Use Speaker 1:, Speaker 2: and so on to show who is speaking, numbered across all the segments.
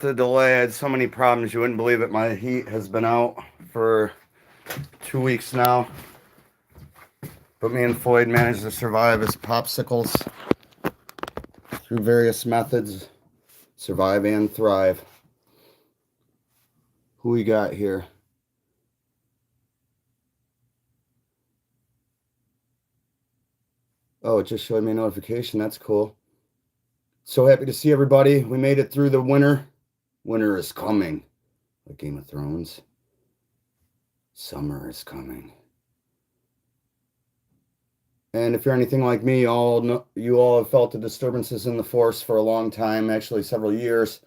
Speaker 1: The delay, I had so many problems, you wouldn't believe it. My heat has been out for 2 weeks now. But me and Floyd managed to survive as popsicles through various methods. Survive and thrive. Who we got here? Oh, it just showed me a notification. That's cool. So happy to see everybody. We made it through the winter. Winter is coming. Like Game of Thrones. Summer is coming. And if you're anything like me, you all have felt the disturbances in the force for a long time, actually several years.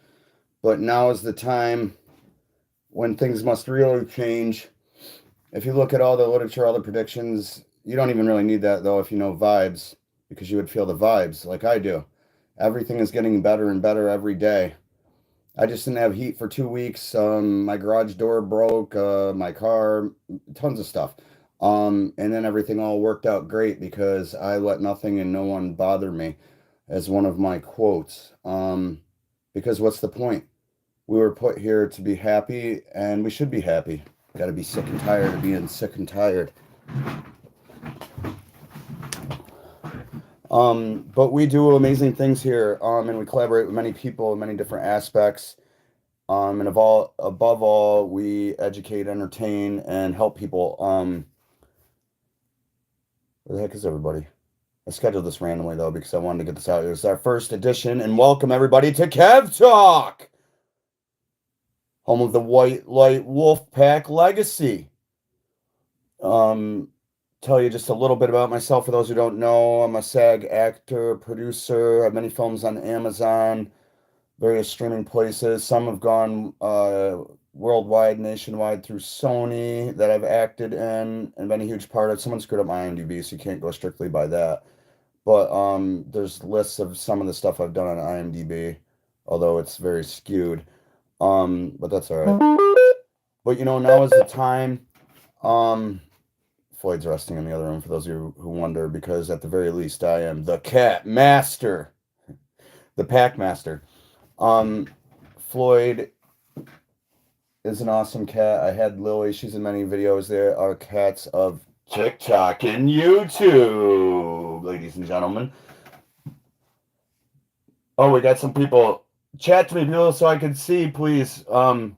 Speaker 1: But now is the time when things must really change. If you look at all the literature, all the predictions, you don't even really need that, though, if you know vibes, because you would feel the vibes like I do. Everything is getting better and better every day. I just didn't have heat for 2 weeks. My garage door broke, my car, tons of stuff. And then everything all worked out great because I let nothing and no one bother me, as one of my quotes. Because what's the point? We were put here to be happy, and we should be happy. Got to be sick and tired of being sick and tired. But we do amazing things here, and we collaborate with many people in many different aspects. And above all, we educate, entertain, and help people. Where the heck is everybody? I scheduled this randomly, though, because I wanted to get this out here. It's our first edition, and welcome everybody to KEV-TALK, home of the White Light Wolf Pack Legacy. Tell you just a little bit about myself for those who don't know. I'm a SAG actor, producer. I have many films on Amazon, various streaming places. Some have gone worldwide, nationwide through Sony that I've acted in and been a huge part of. Someone screwed up my I.M.DB, so you can't go strictly by that. But there's lists of some of the stuff I've done on I.M.DB, although it's very skewed. But that's all right. But now is the time. Floyd's resting in the other room, for those of you who wonder, because at the very least I am the cat master, the pack master. Floyd is an awesome cat. I had Lily. She's in many videos. There are cats of TikTok and YouTube, ladies and gentlemen. Oh, we got some people. Chat to me, people, so I can see, please. Boom.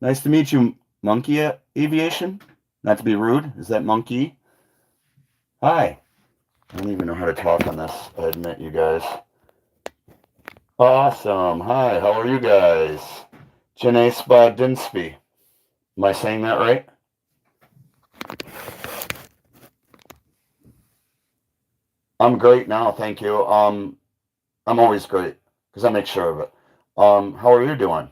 Speaker 1: Nice to meet you, Monkey Aviation. Not to be rude. Is that Monkey? Hi. I don't even know how to talk on this, I admit, you guys. Awesome. Hi, how are you guys? Janae Spadinsby. Am I saying that right? I'm great now, thank you. I'm always great, because I make sure of it. How are you doing?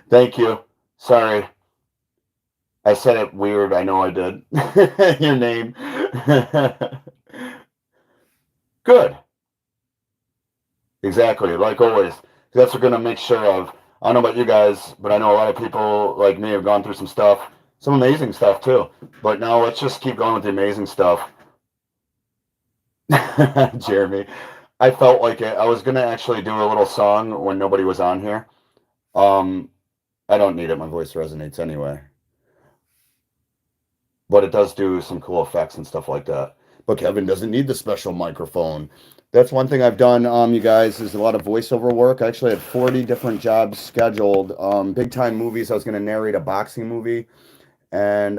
Speaker 1: Thank you. Sorry. I said it weird. I know I did. Your name. Good. Exactly. Like always. That's what we're going to make sure of. I don't know about you guys, but I know a lot of people like me have gone through some stuff. Some amazing stuff, too. But now let's just keep going with the amazing stuff. Jeremy. I felt like it. I was going to actually do a little song when nobody was on here. I don't need it. My voice resonates anyway. But it does do some cool effects and stuff like that. But Kevin doesn't need the special microphone. That's one thing I've done, you guys, is a lot of voiceover work. I actually had 40 different jobs scheduled. Big time movies. I was going to narrate a boxing movie. And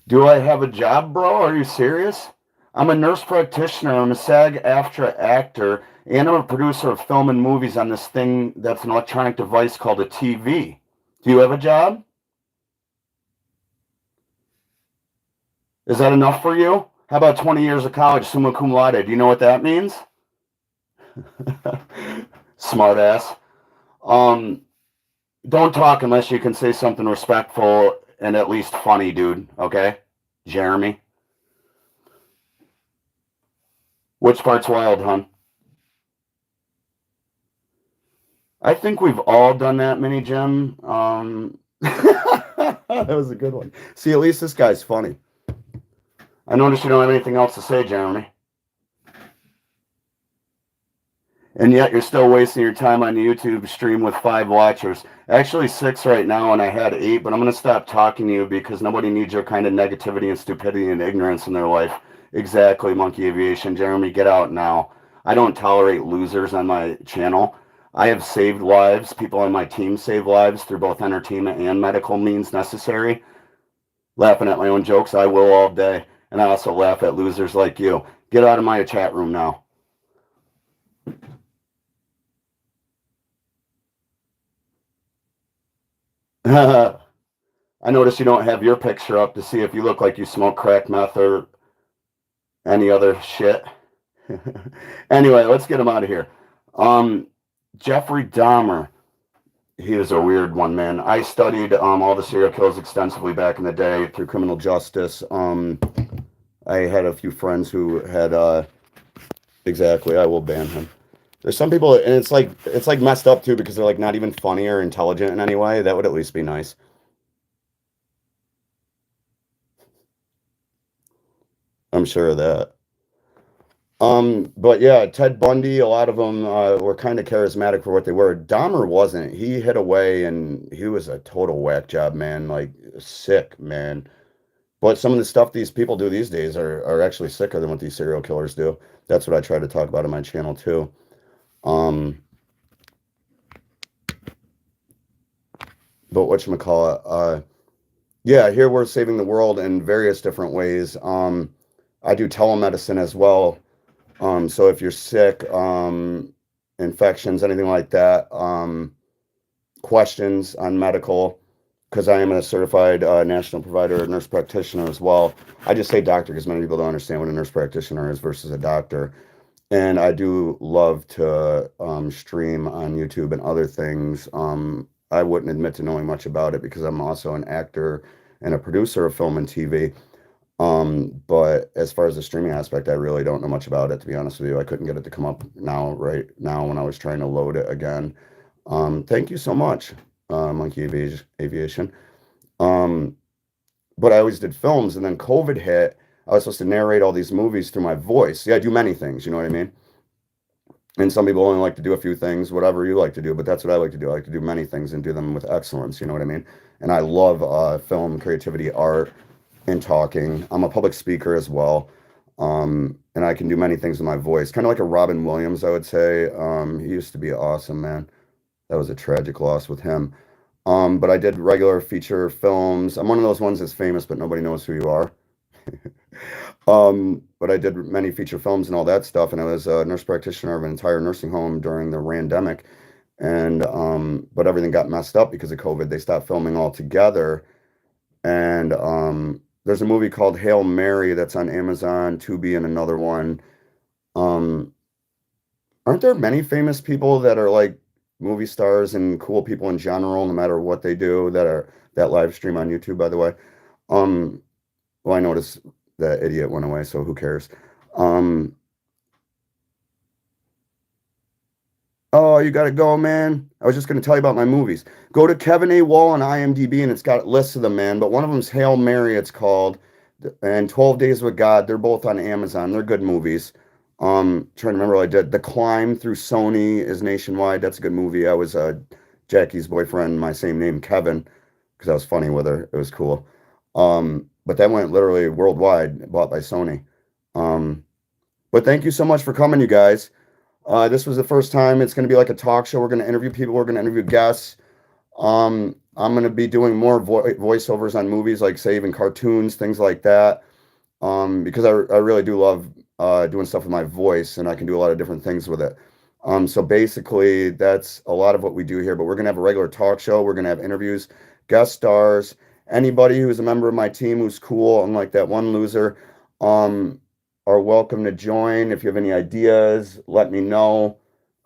Speaker 1: do I have a job, bro? Are you serious? I'm a nurse practitioner. I'm a SAG-AFTRA actor. And I'm a producer of film and movies on this thing that's an electronic device called a TV. Do you have a job? Is that enough for you? How about 20 years of college, summa cum laude? Do you know what that means? Smart ass. Don't talk unless you can say something respectful and at least funny, dude. Okay? Jeremy? Which part's wild, hon? I think we've all done that, Mini Jim. That was a good one. See, at least this guy's funny. I notice you don't have anything else to say, Jeremy. And yet you're still wasting your time on the YouTube stream with 5 watchers. Actually, 6 right now, and I had 8, but I'm going to stop talking to you because nobody needs your kind of negativity and stupidity and ignorance in their life. Exactly, Monkey Aviation. Jeremy, get out now. I don't tolerate losers on my channel. I have saved lives. People on my team save lives through both entertainment and medical means necessary. Laughing at my own jokes, I will all day. And I also laugh at losers like you. Get out of my chat room now. I notice you don't have your picture up to see if you look like you smoke crack meth or any other shit. Anyway, let's get him out of here. Jeffrey Dahmer. He was a weird one, man. I studied all the serial killers extensively back in the day through criminal justice. I had a few friends who had exactly. I will ban him. There's some people, and it's like messed up too because they're like not even funny or intelligent in any way. That would at least be nice. I'm sure of that. But yeah, Ted Bundy, a lot of them were kind of charismatic for what they were. Dahmer wasn't. He hid away and he was a total whack job, man. Like sick, man. But some of the stuff these people do these days are actually sicker than what these serial killers do. That's what I try to talk about on my channel too. Um, but whatchamacallit, yeah, here we're saving the world in various different ways. I do telemedicine as well. So if you're sick, infections, anything like that, questions on medical, because I am a certified national provider, nurse practitioner as well. I just say doctor because many people don't understand what a nurse practitioner is versus a doctor. And I do love to stream on YouTube and other things. I wouldn't admit to knowing much about it because I'm also an actor and a producer of film and TV. But as far as the streaming aspect, I really don't know much about it, to be honest with you. I couldn't get it to come up right now when I was trying to load it again. Thank you so much, Aviation. Um, but I always did films, and then COVID hit. I was supposed to narrate all these movies through my voice. Yeah, I do many things, you know what I mean? And some people only like to do a few things, whatever you like to do, but that's what I like to do. I like to do many things and do them with excellence, you know what I mean? And I love film, creativity, art, and talking. I'm a public speaker as well. And I can do many things with my voice, kind of like a Robin Williams, I would say. He used to be awesome, man. That was a tragic loss with him. But I did regular feature films. I'm one of those ones that's famous, but nobody knows who you are. But I did many feature films and all that stuff, and I was a nurse practitioner of an entire nursing home during the pandemic. And but everything got messed up because of COVID. They stopped filming altogether. And there's a movie called Hail Mary that's on Amazon, Tubi, and another one. Um, aren't there many famous people that are like movie stars and cool people in general, no matter what they do, that live stream on YouTube, by the way? Um, well, I noticed that idiot went away, so who cares? Um, oh, you gotta go, man. I was just gonna tell you about my movies. Go to Kevin A. Wall on IMDb, and it's got lists of them, man. But one of them's Hail Mary, it's called, and 12 Days with God. They're both on Amazon. They're good movies. Trying to remember what I did. The Climb through Sony is nationwide. That's a good movie. I was Jackie's boyfriend, my same name, Kevin, because I was funny with her. It was cool. But that went literally worldwide, bought by Sony. Um, but thank you so much for coming, you guys. This was the first time. It's going to be like a talk show. We're going to interview people. We're going to interview guests. I'm going to be doing more voiceovers on movies, like say even cartoons, things like that. Because I really do love doing stuff with my voice, and I can do a lot of different things with it. So basically, that's a lot of what we do here. But we're going to have a regular talk show. We're going to have interviews, guest stars, anybody who's a member of my team who's cool, unlike that one loser. Um, are welcome to join. If you have any ideas, let me know.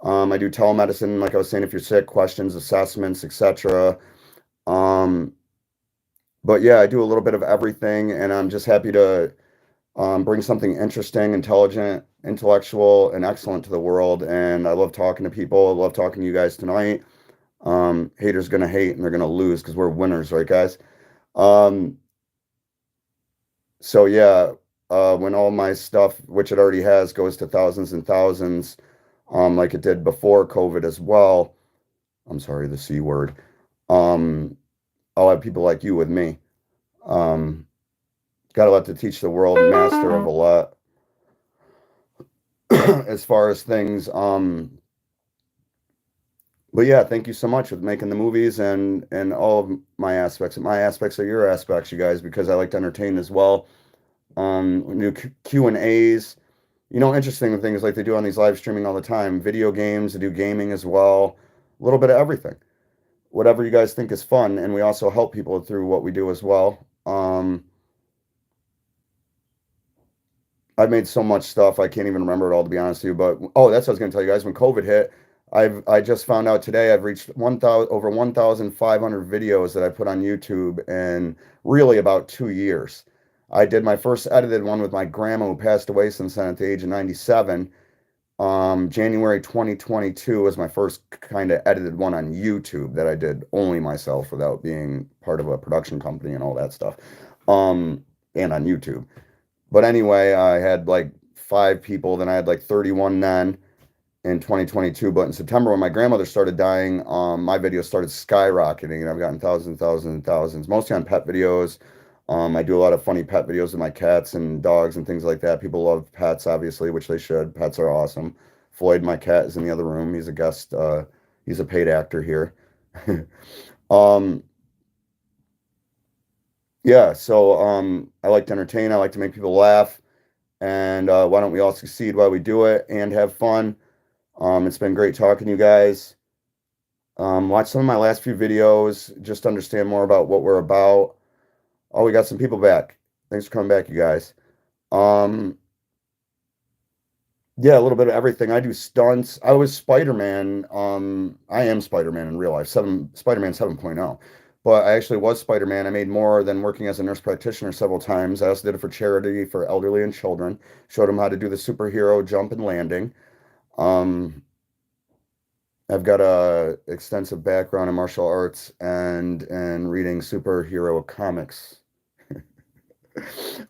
Speaker 1: I do telemedicine, like I was saying, if you're sick, questions, assessments, etc. Um, but yeah, I do a little bit of everything, and I'm just happy to bring something interesting, intelligent, intellectual, and excellent to the world. And I love talking to people. I love talking to you guys tonight. Haters gonna hate and they're gonna lose because we're winners, right, guys? Um, so yeah, when all my stuff, which it already has, goes to thousands and thousands, like it did before COVID as well. I'm sorry, the C word. Um, I'll have people like you with me. Um, Gotta let to teach the world, master of a lot as far as things. But yeah, thank you so much with making the movies and all of my aspects. My aspects are your aspects, you guys, because I like to entertain as well. We do Q and A's. You know, interesting things like they do on these live streaming all the time. Video games, they do gaming as well. A little bit of everything. Whatever you guys think is fun, and we also help people through what we do as well. I've made so much stuff I can't even remember it all to be honest with you. But oh, that's what I was going to tell you guys. When COVID hit, I just found out today I've reached 1,000 over 1,500 videos that I put on YouTube in really about 2 years. I did my first edited one with my grandma who passed away since then at the age of 97. January 2022 was my first kind of edited one on YouTube that I did only myself without being part of a production company and all that stuff. And on YouTube. But anyway, I had like 5 people, then I had like 31 then in 2022. But in September, when my grandmother started dying, my videos started skyrocketing, and I've gotten thousands, thousands, and thousands, mostly on pet videos. I do a lot of funny pet videos with my cats and dogs and things like that. People love pets, obviously, which they should. Pets are awesome. Floyd, my cat, is in the other room. He's a guest. He's a paid actor here. um, yeah, so I like to entertain. I like to make people laugh. And why don't we all succeed while we do it and have fun? It's been great talking to you guys. Watch some of my last few videos, just to understand more about what we're about. Oh, we got some people back. Thanks for coming back, you guys. Um, yeah, a little bit of everything. I do stunts. I was Spider-Man. I am Spider-Man in real life, Spider-Man 7.0. But I actually was Spider-Man. I made more than working as a nurse practitioner several times. I also did it for charity for elderly and children. Showed them how to do the superhero jump and landing. Um, I've got a extensive background in martial arts and reading superhero comics.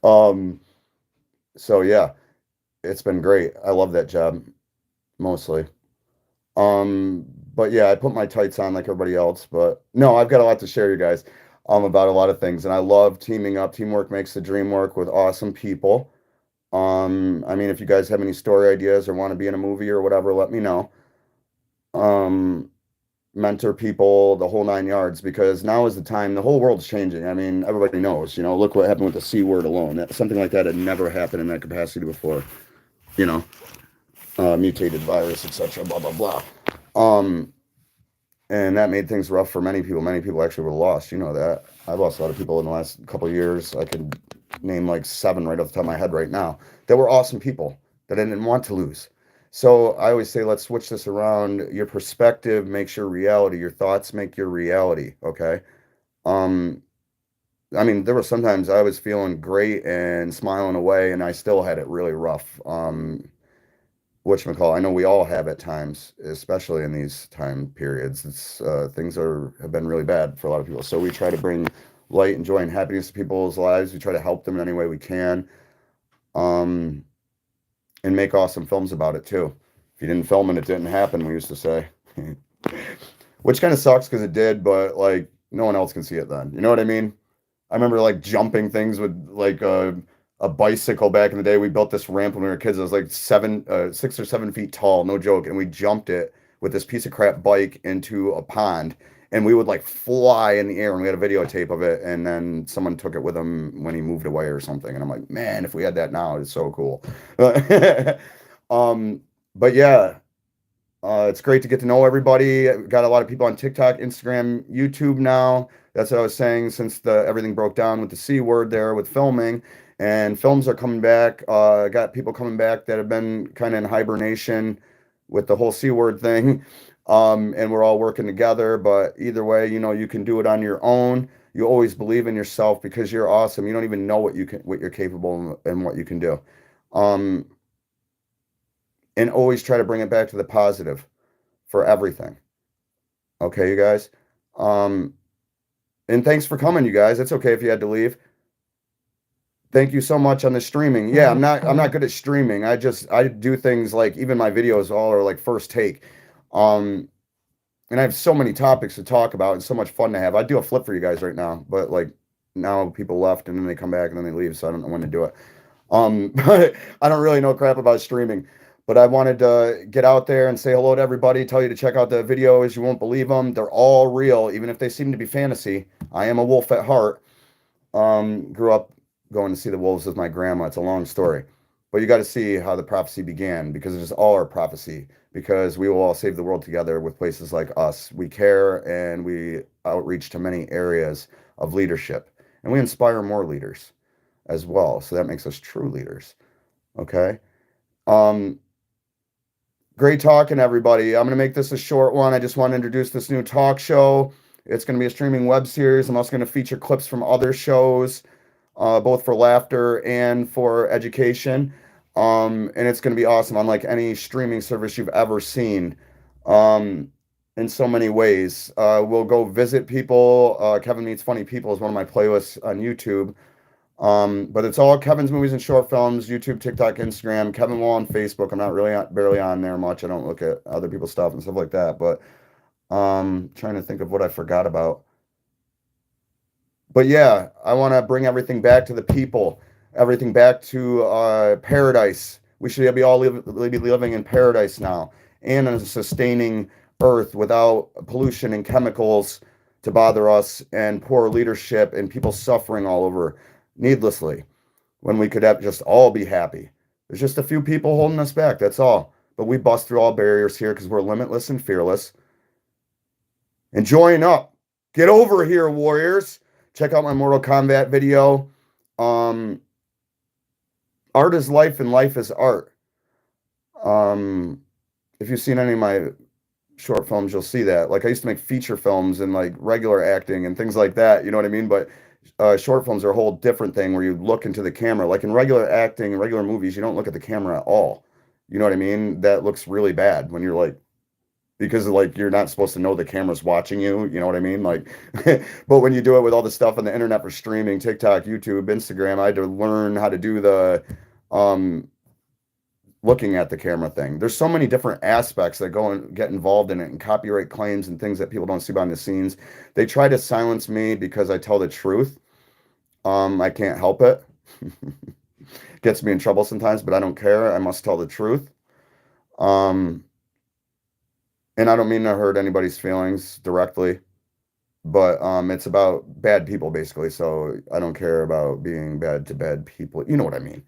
Speaker 1: Um, so yeah, it's been great. I love that job mostly. Um, but yeah, I put my tights on like everybody else, but no, I've got a lot to share you guys about a lot of things, and I love teaming up. Teamwork makes the dream work with awesome people. I mean, if you guys have any story ideas or want to be in a movie or whatever, let me know. Um, Mentor people, the whole 9 yards, because now is the time. The whole world's changing. I mean, everybody knows, look what happened with the C word alone. Something like that had never happened in that capacity before, you know, mutated virus, etc., blah, blah, blah. Um, and that made things rough for many people. Many people actually were lost. You know that. I've lost a lot of people in the last couple of years. I could name like 7 right off the top of my head right now. That were awesome people that I didn't want to lose. So I always say, let's switch this around. Your perspective makes your reality. Your thoughts make your reality. Okay. Um, I mean, there were sometimes I was feeling great and smiling away, and I still had it really rough. Whatchamacallit, I know we all have at times, especially in these time periods. It's things have been really bad for a lot of people. So we try to bring light and joy and happiness to people's lives. We try to help them in any way we can, um, and make awesome films about it too. If you didn't film it, it didn't happen, we used to say. Which kind of sucks because it did, but like no one else can see it then. You know what I mean? I remember like jumping things with like a bicycle back in the day. We built this ramp when we were kids. It was like 6 or 7 feet tall, no joke. And we jumped it with this piece of crap bike into a pond. And we would like fly in the air, and we had a videotape of it. And then someone took it with him when he moved away or something. And I'm like, man, if we had that now, it's so cool. um, but yeah, it's great to get to know everybody. Got a lot of people on TikTok, Instagram, YouTube now. That's what I was saying since everything broke down with the C word there with filming. And films are coming back. Got people coming back that have been kind of in hibernation with the whole C word thing. And we're all working together. But either way, you can do it on your own. You always believe in yourself because you're awesome. You don't even know what you're capable of and what you can do. Um, and always try to bring it back to the positive for everything. Okay, you guys. Um, and thanks for coming, you guys. It's okay if you had to leave. Thank you so much on the streaming. Yeah, I'm not good at streaming. I do things like even my videos all are like first take. Um, and I have so many topics to talk about and so much fun to have. I'd do a flip for you guys right now, but like now people left and then they come back and then they leave, so I don't know when to do it. But I don't really know crap about streaming. But I wanted to get out there and say hello to everybody, tell you to check out the videos. You won't believe them. They're all real, even if they seem to be fantasy. I am a wolf at heart. Grew up going to see the wolves with my grandma. It's a long story. But you got to see how the prophecy began because it is all our prophecy. Because we will all save the world together with places like us. We care and we outreach to many areas of leadership. And we inspire more leaders as well. So that makes us true leaders. Okay. Um, Great talking, everybody. I'm going to make this a short one. I just want to introduce this new talk show. It's going to be a streaming web series. I'm also going to feature clips from other shows, both for laughter and for education. And it's going to be awesome, unlike any streaming service you've ever seen, in so many ways. We'll go visit people. Kevin Meets Funny People is one of my playlists on YouTube. But it's all Kevin's movies and short films, YouTube, TikTok, Instagram, Kevin Wall on Facebook. I'm not really barely on there much. I don't look at other people's stuff and stuff like that. But trying to think of what I forgot about. But yeah, I want to bring everything back to the people, everything back to paradise. We should be all be living in paradise now and in a sustaining earth without pollution and chemicals to bother us and poor leadership and people suffering all over needlessly when we could have just all be happy. There's just a few people holding us back. That's all. But we bust through all barriers here because we're limitless and fearless. And join up. Get over here, warriors. Check out my Mortal Kombat video. Art is life and life is art. If you've seen any of my short films, you'll see that. Like I used to make feature films and like regular acting and things like that. You know what I mean? But short films are a whole different thing where you look into the camera. Like in regular acting, regular movies, you don't look at the camera at all. You know what I mean? That looks really bad when you're like, because like you're not supposed to know the camera's watching you. You know what I mean? Like, but when you do it with all the stuff on the internet for streaming, TikTok, YouTube, Instagram, I had to learn how to do the looking at the camera thing. There's so many different aspects that go and get involved in it and copyright claims and things that people don't see behind the scenes. They try to silence me because I tell the truth. I can't help it. Gets me in trouble sometimes, but I don't care. I must tell the truth. And I don't mean to hurt anybody's feelings directly, but it's about bad people basically. So I don't care about being bad to bad people. You know what I mean?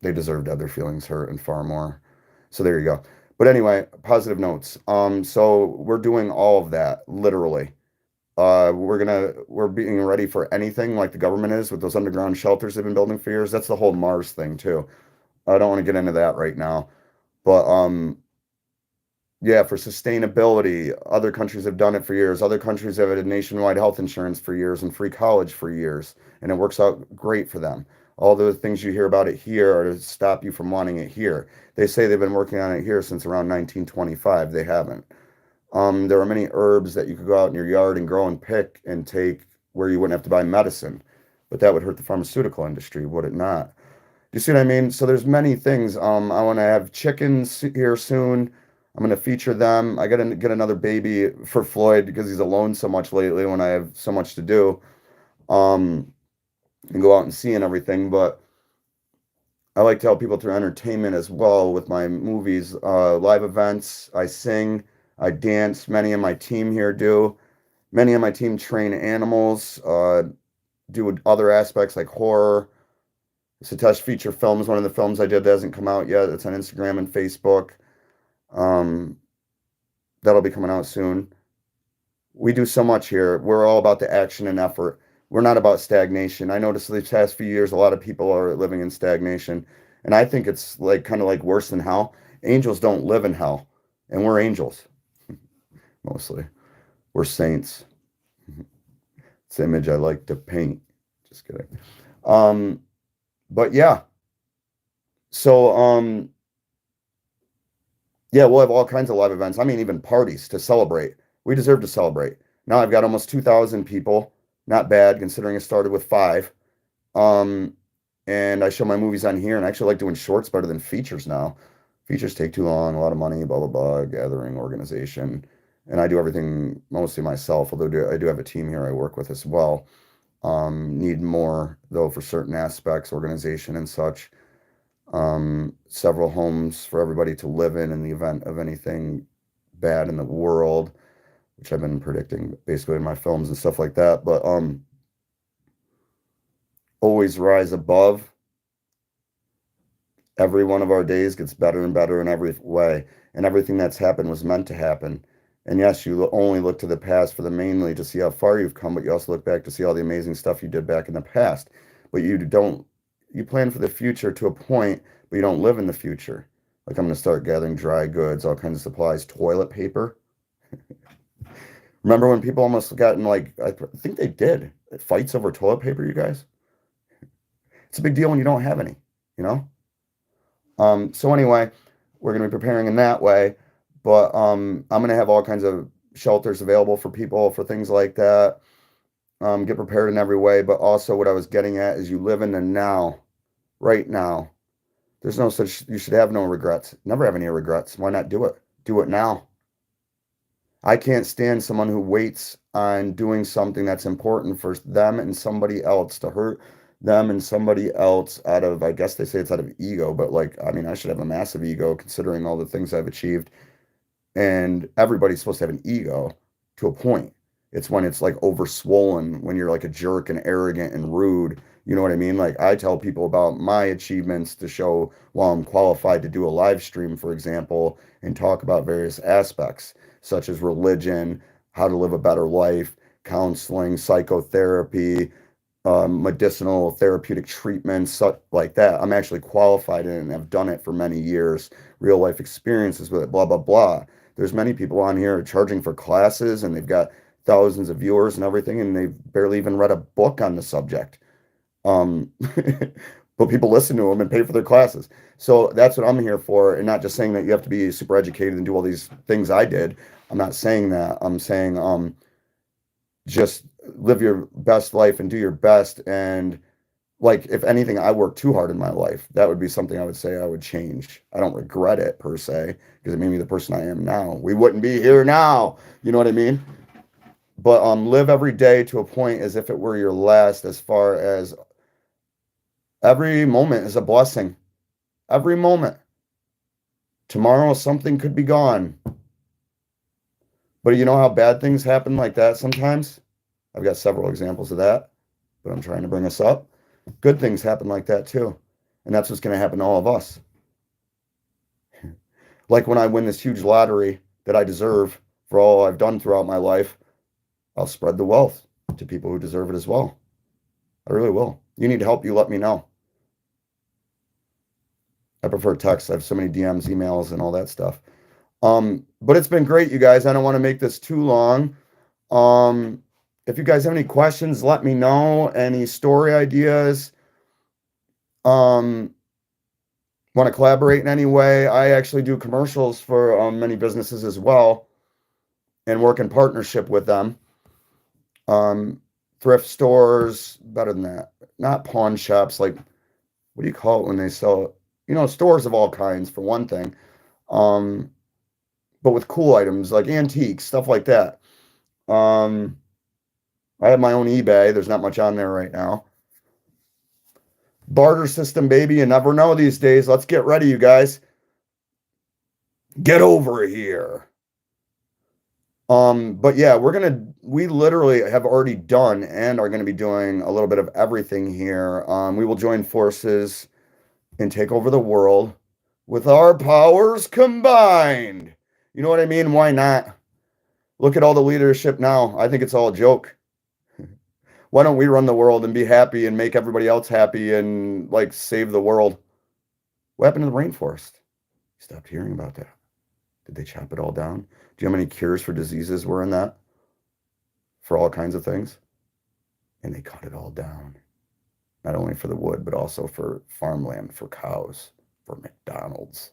Speaker 1: They deserve to have their feelings hurt and far more. So there you go. But anyway, positive notes. So we're doing all of that literally. We're being ready for anything like the government is with those underground shelters they've been building for years. That's the whole Mars thing too. I don't want to get into that right now, but yeah, for sustainability, other countries have done it for years. Other countries have had nationwide health insurance for years and free college for years, and it works out great for them. All the things you hear about it here are to stop you from wanting it here. They say they've been working on it here since around 1925. They haven't. There are many herbs that you could go out in your yard and grow and pick and take where you wouldn't have to buy medicine, but that would hurt the pharmaceutical industry, would it not? You see what I mean? So there's many things. I want to have chickens here soon. I'm going to feature them. I got to get another baby for Floyd because he's alone so much lately when I have so much to do. And go out and see and everything. But I like to help people through entertainment as well with my movies, live events. I sing, I dance. Many of my team here do. Many of my team train animals, do other aspects like horror. Satosh feature film is one of the films I did that hasn't come out yet. It's on Instagram and Facebook. Um, that'll be coming out soon. We do so much here. We're all about the action and effort. We're not about stagnation. I noticed these past few years, a lot of people are living in stagnation. And I think it's like kind of like worse than hell. Angels don't live in hell. And we're angels, mostly. We're saints. It's the image I like to paint. Just kidding. But yeah. So Yeah, we'll have all kinds of live events. I mean, even parties to celebrate. We deserve to celebrate. Now I've got almost 2,000 people. Not bad considering I started with five. Um, and I show my movies on here, and I actually like doing shorts better than features now. Features take too long, a lot of money, blah blah blah, gathering, organization, and I do everything mostly myself. Although I do have a team here I work with as well. Need more though for certain aspects, organization and such. Several homes for everybody to live in the event of anything bad in the world, which I've been predicting basically in my films and stuff like that. But always rise above. Every one of our days gets better and better in every way, and everything that's happened was meant to happen. And yes, you only look to the past for the mainly to see how far you've come, but you also look back to see all the amazing stuff you did back in the past. But you plan for the future to a point, but you don't live in the future. Like I'm going to start gathering dry goods, all kinds of supplies, toilet paper. Remember when people almost got in like, I think they did, fights over toilet paper, you guys? It's a big deal when you don't have any, you know? So anyway, we're going to be preparing in that way, but I'm going to have all kinds of shelters available for people for things like that. Get prepared in every way, but also what I was getting at is you live in the now, right now. There's no such, you should have no regrets. Never have any regrets. Why not do it? Do it now. I can't stand someone who waits on doing something that's important for them and somebody else to hurt them and somebody else out of, I guess they say it's out of ego, but like, I mean, I should have a massive ego considering all the things I've achieved. And everybody's supposed to have an ego to a point. It's when it's like overswollen, when you're like a jerk and arrogant and rude. You know what I mean? Like I tell people about my achievements to show, well, I'm qualified to do a live stream, for example, and talk about various aspects such as religion, how to live a better life, counseling, psychotherapy, medicinal therapeutic treatments, such like that. I'm actually qualified in it and have done it for many years, real life experiences with it, blah, blah, blah. There's many people on here charging for classes and they've got thousands of viewers and everything, and they've barely even read a book on the subject. Um, but people listen to them and pay for their classes. So that's what I'm here for, and not just saying that you have to be super educated and do all these things I did. I'm not saying that. I'm saying just live your best life and do your best. And like, if anything, I worked too hard in my life. That would be something I would say I would change. I don't regret it per se, because it made me the person I am now. We wouldn't be here now. You know what I mean? But live every day to a point as if it were your last, as far as every moment is a blessing. Every moment. Tomorrow something could be gone. But you know how bad things happen like that sometimes? I've got several examples of that, but I'm trying to bring us up. Good things happen like that too. And that's what's going to happen to all of us. Like when I win this huge lottery that I deserve for all I've done throughout my life, I'll spread the wealth to people who deserve it as well. I really will. You need help, you let me know. I prefer text. I have so many DMs, emails, and all that stuff. But it's been great, you guys. I don't want to make this too long. If you guys have any questions, let me know. Any story ideas? Want to collaborate in any way? I actually do commercials for many businesses as well and work in partnership with them. Thrift stores, better than that. Not pawn shops, like, what do you call it when they sell, stores of all kinds for one thing. But with cool items like antiques, stuff like that. I have my own eBay. There's not much on there right now. Barter system, baby. You never know these days. Let's get ready, you guys. Get over here. But yeah, we literally have already done and are going to be doing a little bit of everything here. We will join forces and take over the world with our powers combined. You know what I mean? Why not? Look at all the leadership now. I think it's all a joke. Why don't we run the world and be happy and make everybody else happy and like save the world? What happened to the rainforest? You stopped hearing about that. Did they chop it all down? Do you know how many cures for diseases were in that? For all kinds of things? And they cut it all down. Not only for the wood, but also for farmland, for cows, for McDonald's.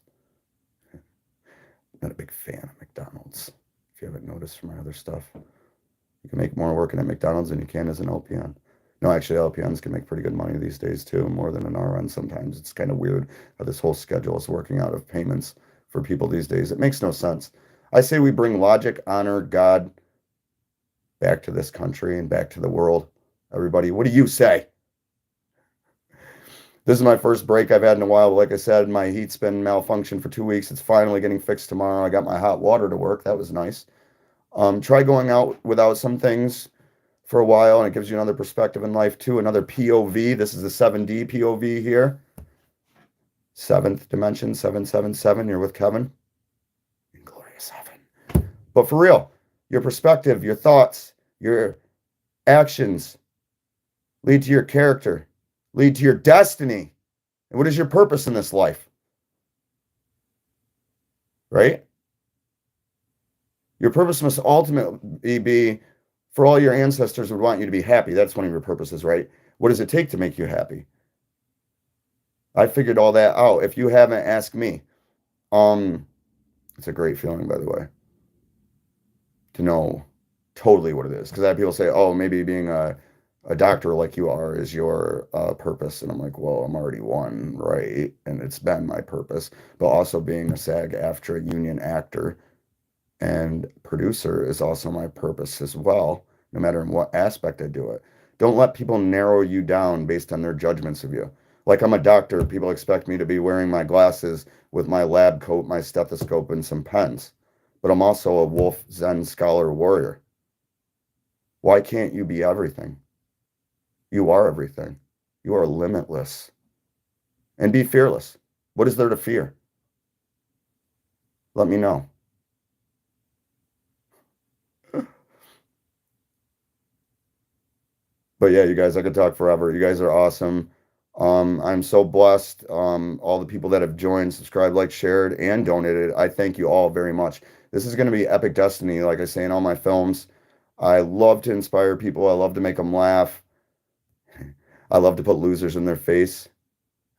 Speaker 1: Not a big fan of McDonald's. If you haven't noticed from my other stuff, you can make more working at McDonald's than you can as an LPN. No, actually, LPNs can make pretty good money these days too, more than an RN sometimes. It's kind of weird how this whole schedule is working out of payments for people these days. It makes no sense. I say we bring logic, honor, God back to this country and back to the world. Everybody, what do you say? This is my first break I've had in a while. But like I said, my heat's been malfunctioned for 2 weeks. It's finally getting fixed tomorrow. I got my hot water to work. That was nice. Try going out without some things for a while, and it gives you another perspective in life too. Another POV. This is the 7D POV here. Seventh dimension, 777. You're with Kevin. In glorious heaven. But for real, your perspective, your thoughts, your actions lead to your character, lead to your destiny. And what is your purpose in this life? Right? Your purpose must ultimately be, for all your ancestors would want you to be happy. That's one of your purposes, right? What does it take to make you happy? I figured all that out. If you haven't, ask me. It's a great feeling, by the way, to know totally what it is. Because I have people say, oh, maybe being a doctor like you are is your purpose. And I'm like, well, I'm already one, right? And it's been my purpose. But also being a SAG-AFTRA union actor and producer is also my purpose as well, no matter in what aspect I do it. Don't let people narrow you down based on their judgments of you. Like, I'm a doctor. People expect me to be wearing my glasses with my lab coat, my stethoscope, and some pens. But I'm also a wolf Zen scholar warrior. Why can't you be everything? You are everything. You are limitless. And be fearless. What is there to fear? Let me know. But yeah, you guys, I could talk forever. You guys are awesome. I'm so blessed. All the people that have joined, subscribed, liked, shared, and donated, I thank you all very much. This is going to be epic destiny, like I say in all my films. I love to inspire people. I love to make them laugh. I love to put losers in their face.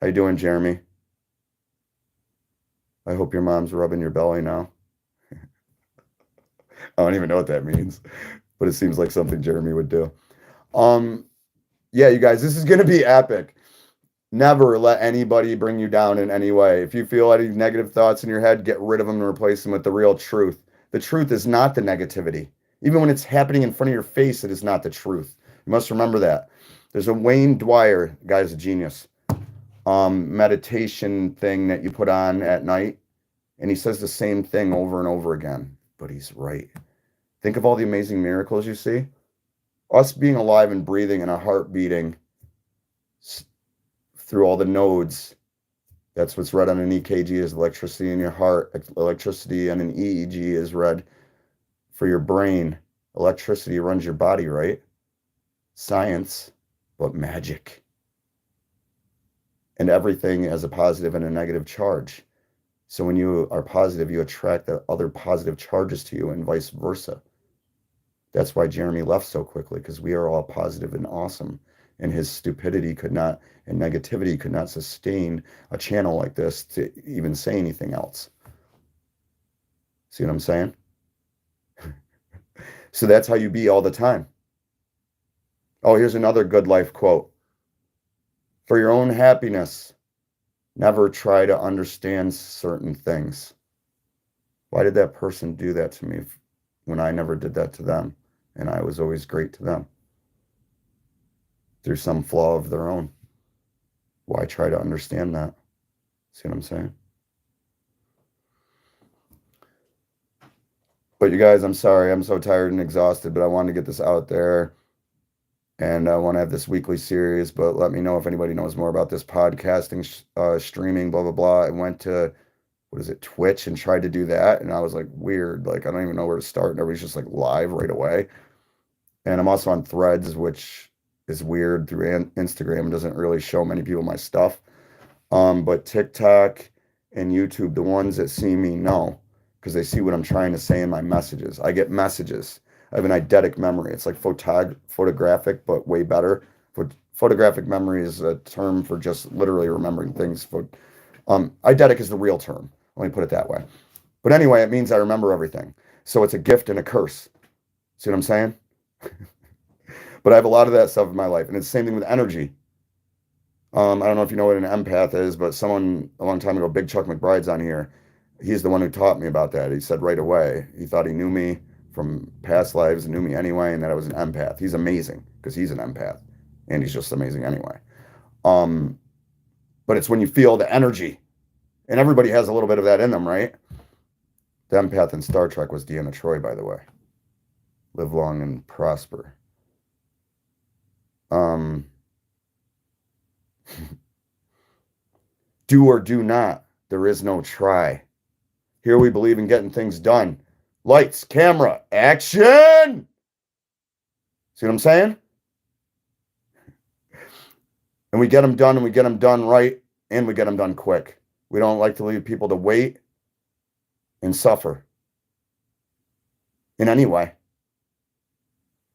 Speaker 1: How you doing, Jeremy? I hope your mom's rubbing your belly now. I don't even know what that means, but it seems like something Jeremy would do. Yeah, you guys, this is going to be epic. Never let anybody bring you down in any way. If you feel any negative thoughts in your head, get rid of them and replace them with the real truth. The truth is not the negativity. Even when it's happening in front of your face, it is not the truth. You must remember that. There's a Wayne Dwyer, the guy's a genius, meditation thing that you put on at night, and he says the same thing over and over again, but he's right. Think of all the amazing miracles you see. Us being alive and breathing and our heart beating through all the nodes. That's what's read on an EKG is electricity in your heart. Electricity on an EEG is read for your brain. Electricity runs your body, right? Science, but magic. And everything has a positive and a negative charge. So when you are positive, you attract the other positive charges to you and vice versa. That's why Jeremy left so quickly, because we are all positive and awesome. And his stupidity could not, and negativity could not sustain a channel like this to even say anything else. See what I'm saying? So that's how you be all the time. Oh, here's another good life quote. For your own happiness, never try to understand certain things. Why did that person do that to me when I never did that to them? And I was always great to them through some flaw of their own. Why try to understand that? See what I'm saying? But you guys, I'm sorry. I'm so tired and exhausted, but I wanted to get this out there. And I want to have this weekly series, but let me know if anybody knows more about this podcasting, streaming, blah, blah, blah. I went to, what is it, Twitch, and tried to do that. And I was like, weird. Like, I don't even know where to start. And everybody's just like live right away. And I'm also on Threads, which is weird through Instagram. It doesn't really show many people my stuff. But TikTok and YouTube, the ones that see me know, because they see what I'm trying to say in my messages. I get messages. I have an eidetic memory. It's like photographic, but way better. Photographic memory is a term for just literally remembering things. Eidetic is the real term. Let me put it that way. But anyway, it means I remember everything. So it's a gift and a curse. See what I'm saying? But I have a lot of that stuff in my life. And it's the same thing with energy. I don't know if you know what an empath is, but someone a long time ago, Big Chuck McBride's on here. He's the one who taught me about that. He said right away, he thought he knew me from past lives and knew me anyway, and that I was an empath. He's amazing because he's an empath, and he's just amazing anyway. Um, but it's when you feel the energy, and everybody has a little bit of that in them, right? The empath in Star Trek was Deanna Troi, by the way. Live long and prosper. Do or do not. There is no try. Here we believe in getting things done. Lights, camera, action! See what I'm saying? And we get them done, and we get them done right, and we get them done quick. We don't like to leave people to wait and suffer in any way.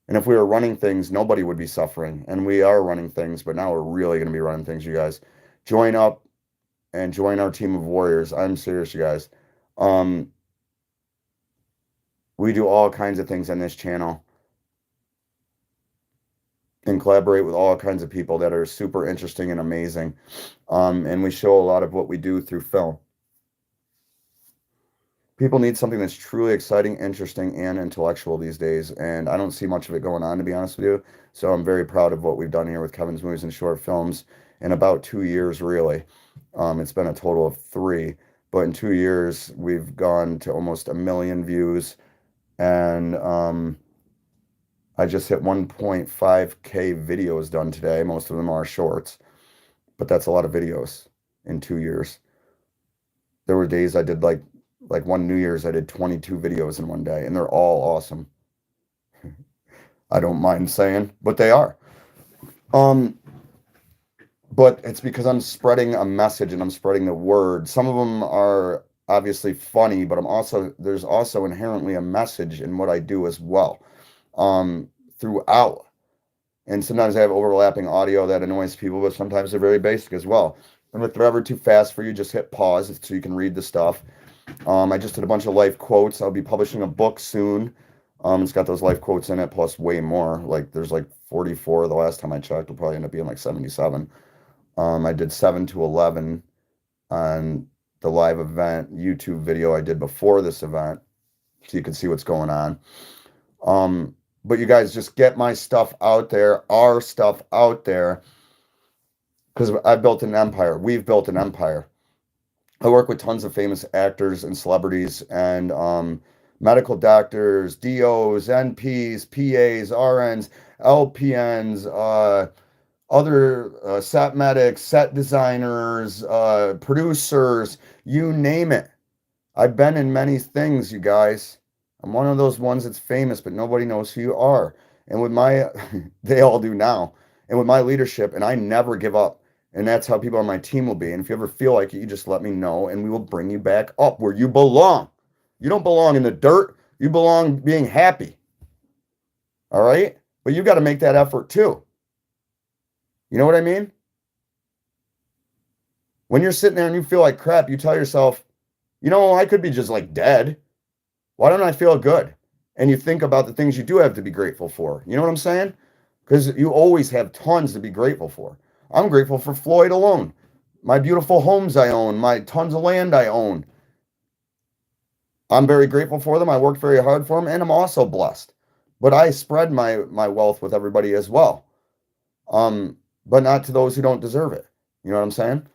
Speaker 1: And if we were running things, nobody would be suffering. And we are running things, but now we're really going to be running things, you guys. Join up and join our team of warriors. I'm serious, you guys. We do all kinds of things on this channel and collaborate with all kinds of people that are super interesting and amazing. And we show a lot of what we do through film. People need something that's truly exciting, interesting, and intellectual these days, and I don't see much of it going on, to be honest with you. So I'm very proud of what we've done here with Kevin's Movies and Short Films in about 2 years, really. It's been a total of 3, but in 2 years, we've gone to almost 1 million views, and I just hit 1.5K videos done today. Most of them are shorts, but that's a lot of videos in 2 years. There were days I did like one New Year's, I did 22 videos in one day, and they're all awesome. I don't mind saying, but they are. But it's because I'm spreading a message and I'm spreading the word. Some of them are obviously funny, but there's also inherently a message in what I do as well, throughout. And sometimes I have overlapping audio that annoys people, but sometimes they're very basic as well. And if they're ever too fast for you, just hit pause so you can read the stuff. I just did a bunch of life quotes. I'll be publishing a book soon. It's got those life quotes in it, plus way more. Like there's like 44 the last time I checked. It'll probably end up being like 77. I did 7 to 11 on the live event YouTube video I did before this event, so you can see what's going on. But you guys just get my stuff out there, our stuff out there, because I've built an empire. We've built an empire. I work with tons of famous actors and celebrities and medical doctors, DOs, NPs, PAs, RNs, LPNs, other set medics, set designers, producers, you name it. I've been in many things, you guys. I'm one of those ones that's famous, but nobody knows who you are. And with my, they all do now. And with my leadership, and I never give up. And that's how people on my team will be. And if you ever feel like it, you just let me know and we will bring you back up where you belong. You don't belong in the dirt. You belong being happy. All right? But you got to make that effort too. You know what I mean? When you're sitting there and you feel like crap, you tell yourself, you know, I could be just like dead. Why don't I feel good? And you think about the things you do have to be grateful for. You know what I'm saying? Because you always have tons to be grateful for. I'm grateful for Floyd alone. My beautiful homes I own, my tons of land I own. I'm very grateful for them. I worked very hard for them, and I'm also blessed. But I spread my wealth with everybody as well. But not to those who don't deserve it. You know what I'm saying?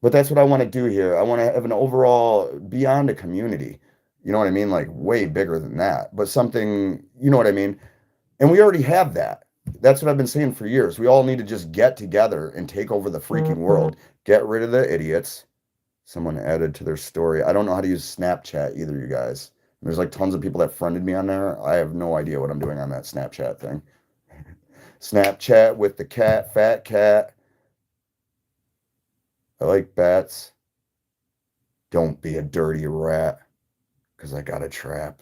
Speaker 1: But that's what I want to do here. I want to have an overall beyond a community. You know what I mean? Like way bigger than that. But something, you know what I mean? And we already have that. That's what I've been saying for years. We all need to just get together and take over the freaking world. Get rid of the idiots. Someone added to their story. I don't know how to use Snapchat either, you guys. There's like tons of people that friended me on there. I have no idea what I'm doing on that Snapchat thing. Snapchat with the cat, fat cat. I like bats. Don't be a dirty rat, because I got a trap.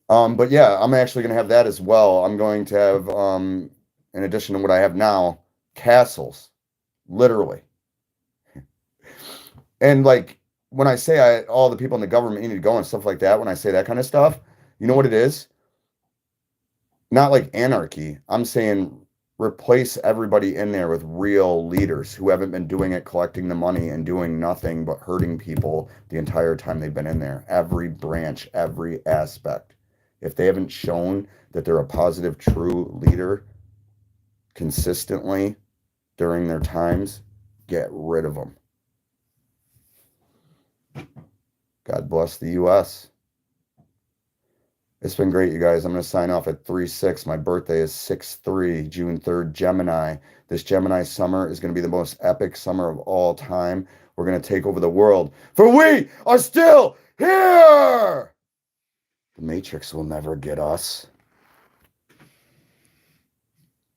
Speaker 1: But yeah, I'm actually going to have that as well. I'm going to have, in addition to what I have now, castles, literally. And like when I say all the people in the government need to go and stuff like that, when I say that kind of stuff, you know what it is? Not like anarchy. I'm saying replace everybody in there with real leaders who haven't been doing it, collecting the money and doing nothing but hurting people the entire time they've been in there. Every branch, every aspect. If they haven't shown that they're a positive, true leader consistently during their times, get rid of them. God bless the U.S. It's been great, you guys. I'm going to sign off at 3/6. My birthday is 6/3, June 3rd, Gemini. This Gemini summer is going to be the most epic summer of all time. We're going to take over the world, for we are still here. The Matrix will never get us.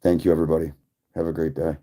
Speaker 1: Thank you, everybody. Have a great day.